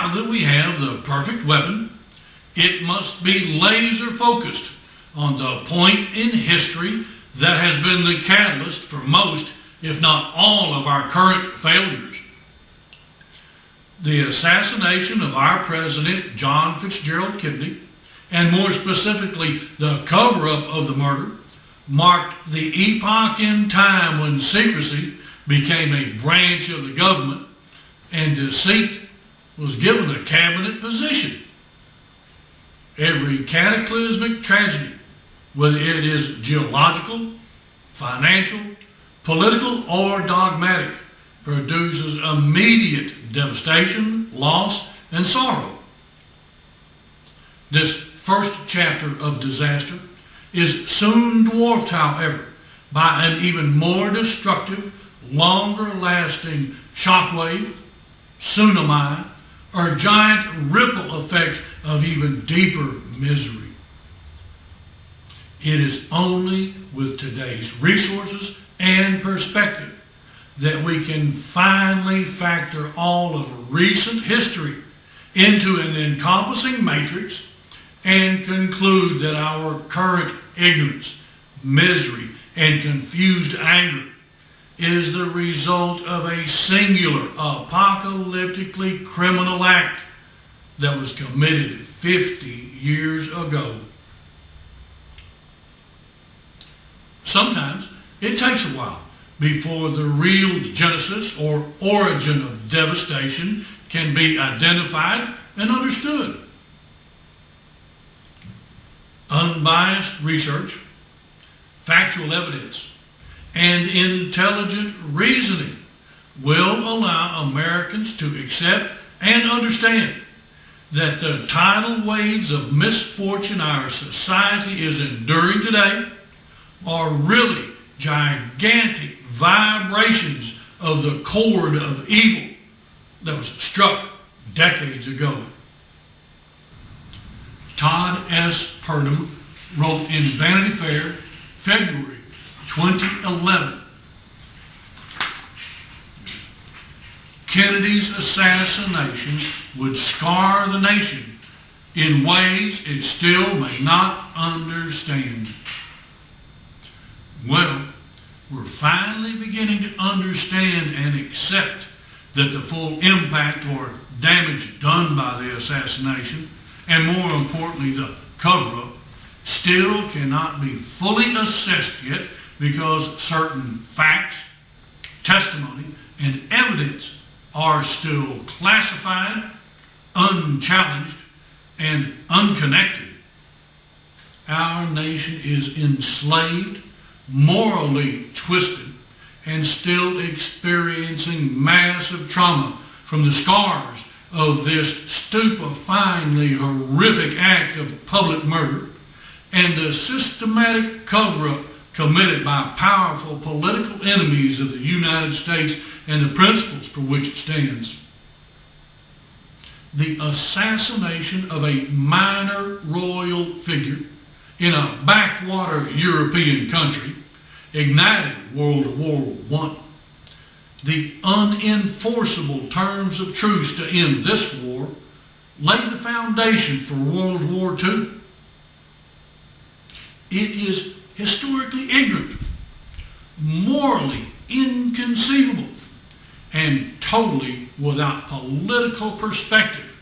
Now that we have the perfect weapon, it must be laser focused on the point in history that has been the catalyst for most, if not all, of our current failures. The assassination of our president, John Fitzgerald Kennedy, and more specifically, the cover-up of the murder, marked the epoch in time when secrecy became a branch of the government and deceit was given a cabinet position. Every cataclysmic tragedy, whether it is geological, financial, political, or dogmatic, produces immediate devastation, loss, and sorrow. This first chapter of disaster is soon dwarfed, however, by an even more destructive, longer-lasting shockwave, tsunami, or giant ripple effect of even deeper misery. It is only with today's resources and perspective that we can finally factor all of recent history into an encompassing matrix and conclude that our current ignorance, misery, and confused anger is the result of a singular apocalyptically criminal act that was committed 50 years ago. Sometimes it takes a while before the real genesis or origin of devastation can be identified and understood. Unbiased research, factual evidence, and intelligent reasoning will allow Americans to accept and understand that the tidal waves of misfortune our society is enduring today are really gigantic vibrations of the chord of evil that was struck decades ago. Todd S. Purdom wrote in Vanity Fair, February 2011, Kennedy's assassination would scar the nation in ways it still may not understand. Well, we're finally beginning to understand and accept that the full impact or damage done by the assassination, and more importantly the cover-up, still cannot be fully assessed yet because certain facts, testimony, and evidence are still classified, unchallenged, and unconnected. Our nation is enslaved, morally twisted, and still experiencing massive trauma from the scars of this stupefyingly horrific act of public murder and the systematic cover-up committed by powerful political enemies of the United States and the principles for which it stands. The assassination of a minor royal figure in a backwater European country ignited World War I. The unenforceable terms of truce to end this war laid the foundation for World War II. It is historically ignorant, morally inconceivable, and totally without political perspective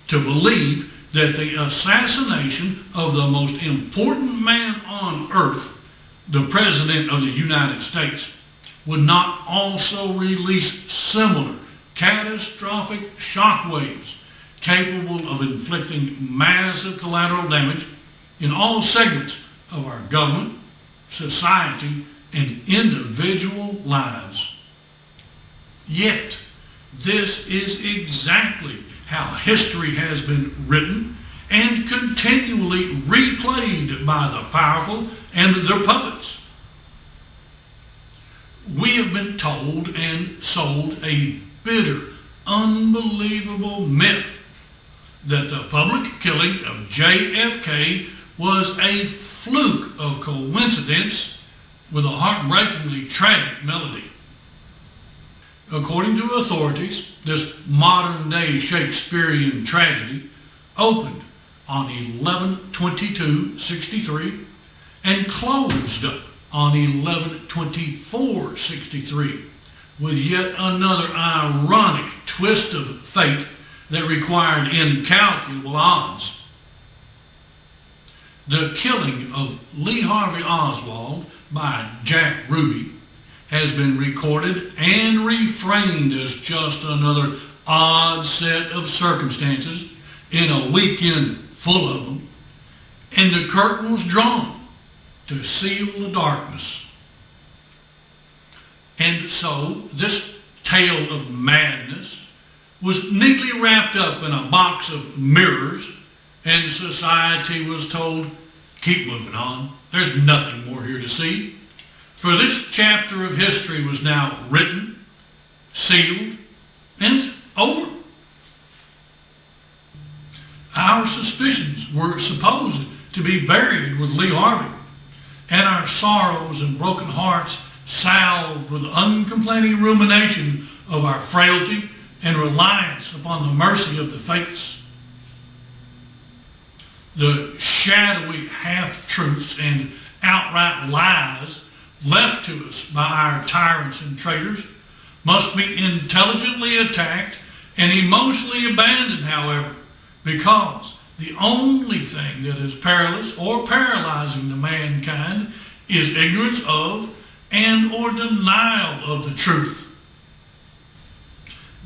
to believe that the assassination of the most important man on earth, the President of the United States, would not also release similar catastrophic shockwaves capable of inflicting massive collateral damage in all segments of our government, society, and individual lives. Yet, this is exactly how history has been written and continually replayed by the powerful and their puppets. We have been told and sold a bitter, unbelievable myth that the public killing of JFK was a fluke of coincidence with a heartbreakingly tragic melody. According to authorities, this modern-day Shakespearean tragedy opened on 11/22/63 and closed on 11/24/63 with yet another ironic twist of fate that required incalculable odds. The killing of Lee Harvey Oswald by Jack Ruby has been recorded and reframed as just another odd set of circumstances in a weekend full of them, and the curtain was drawn to seal the darkness. And so this tale of madness was neatly wrapped up in a box of mirrors, and society was told, keep moving on. There's nothing more here to see. For this chapter of history was now written, sealed, and it's over. Our suspicions were supposed to be buried with Lee Harvey, and our sorrows and broken hearts salved with uncomplaining rumination of our frailty and reliance upon the mercy of the fates. The shadowy half-truths and outright lies left to us by our tyrants and traitors must be intelligently attacked and emotionally abandoned, however, because the only thing that is perilous or paralyzing to mankind is ignorance of and or denial of the truth.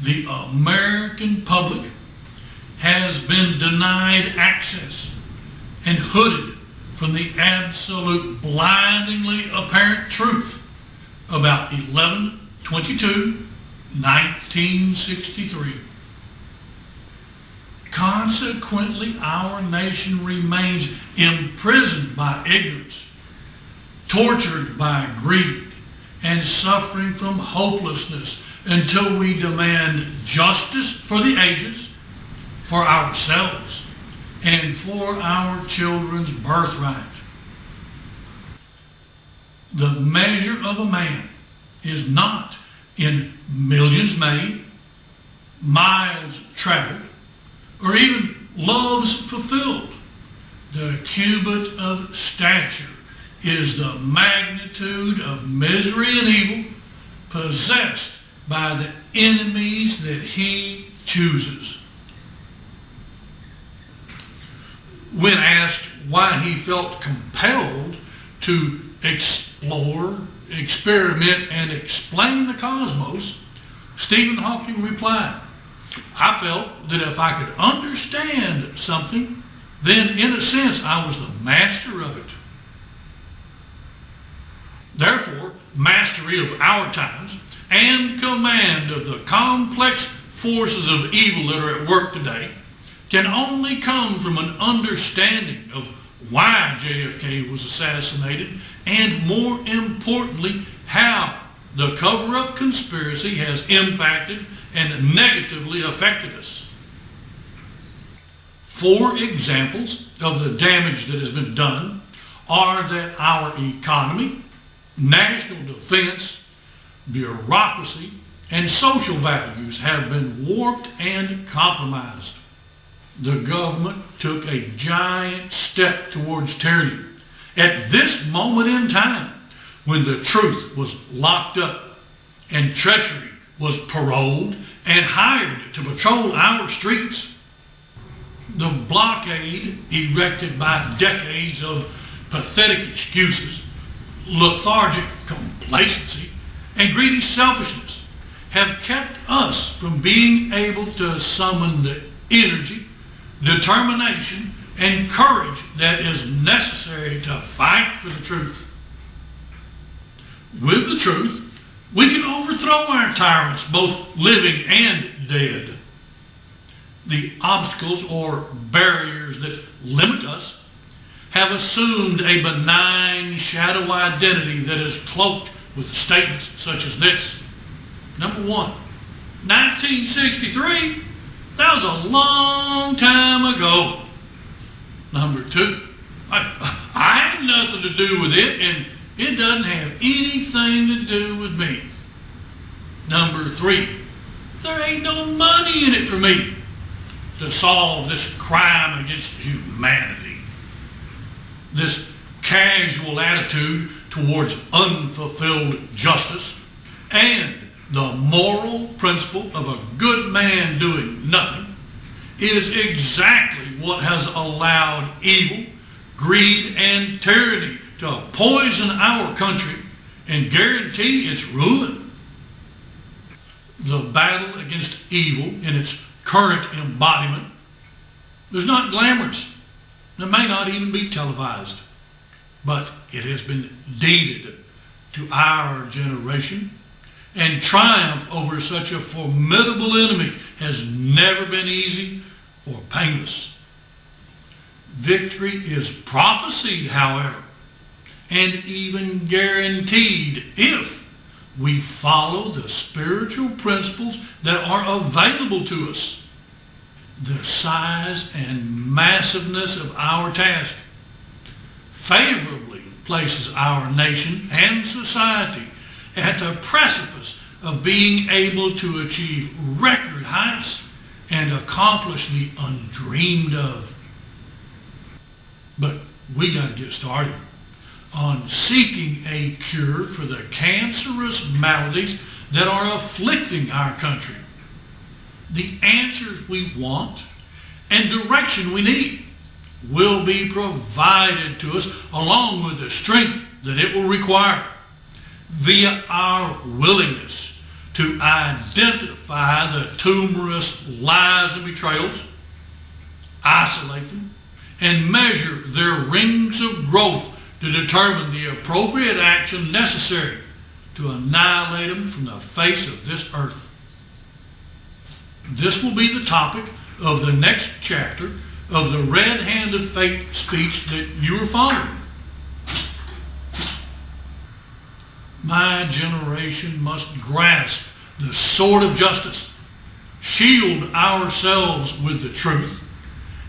The American public has been denied access and hooded from the absolute blindingly apparent truth about 11/22/1963. Consequently, our nation remains imprisoned by ignorance, tortured by greed, and suffering from hopelessness until we demand justice for the ages, for ourselves, and for our children's birthright. The measure of a man is not in millions made, miles traveled, or even loves fulfilled. The cubit of stature is the magnitude of misery and evil possessed by the enemies that he chooses. When asked why he felt compelled to explore, experiment, and explain the cosmos, Stephen Hawking replied, I felt that if I could understand something, then in a sense I was the master of it. Therefore, mastery of our times and command of the complex forces of evil that are at work today can only come from an understanding of why JFK was assassinated and, more importantly, how the cover-up conspiracy has impacted and negatively affected us. 4 examples of the damage that has been done are that our economy, national defense, bureaucracy, and social values have been warped and compromised. The government took a giant step towards tyranny at this moment in time when the truth was locked up and treachery was paroled and hired to patrol our streets. The blockade erected by decades of pathetic excuses, lethargic complacency, and greedy selfishness have kept us from being able to summon the energy, determination, and courage that is necessary to fight for the truth. With the truth, we can overthrow our tyrants, both living and dead. The obstacles or barriers that limit us have assumed a benign shadow identity that is cloaked with statements such as this. Number 1, 1963, that was a long time ago. Number 2, I had nothing to do with it, and it doesn't have anything to do with me. Number 3, there ain't no money in it for me to solve this crime against humanity. This casual attitude towards unfulfilled justice and the moral principle of a good man doing nothing is exactly what has allowed evil, greed, and tyranny to poison our country and guarantee its ruin. The battle against evil in its current embodiment is not glamorous. It may not even be televised, but it has been deeded to our generation, and triumph over such a formidable enemy has never been easy or painless. Victory is prophesied, however, and even guaranteed if we follow the spiritual principles that are available to us. The size and massiveness of our task favorably places our nation and society at the precipice of being able to achieve record heights and accomplish the undreamed of. But we got to get started on seeking a cure for the cancerous maladies that are afflicting our country. The answers we want and direction we need will be provided to us along with the strength that it will require via our willingness to identify the tumorous lies and betrayals, isolate them, and measure their rings of growth to determine the appropriate action necessary to annihilate them from the face of this earth. This will be the topic of the next chapter of the Red Hand of Fate speech that you are following. My generation must grasp the sword of justice, shield ourselves with the truth,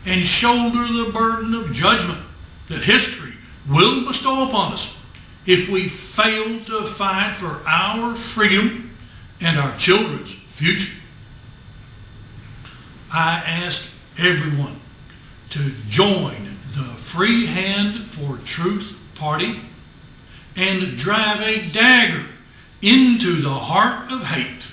and shoulder the burden of judgment that history will bestow upon us if we fail to fight for our freedom and our children's future. I ask everyone to join the Free Hand for Truth Party and drive a dagger into the heart of hate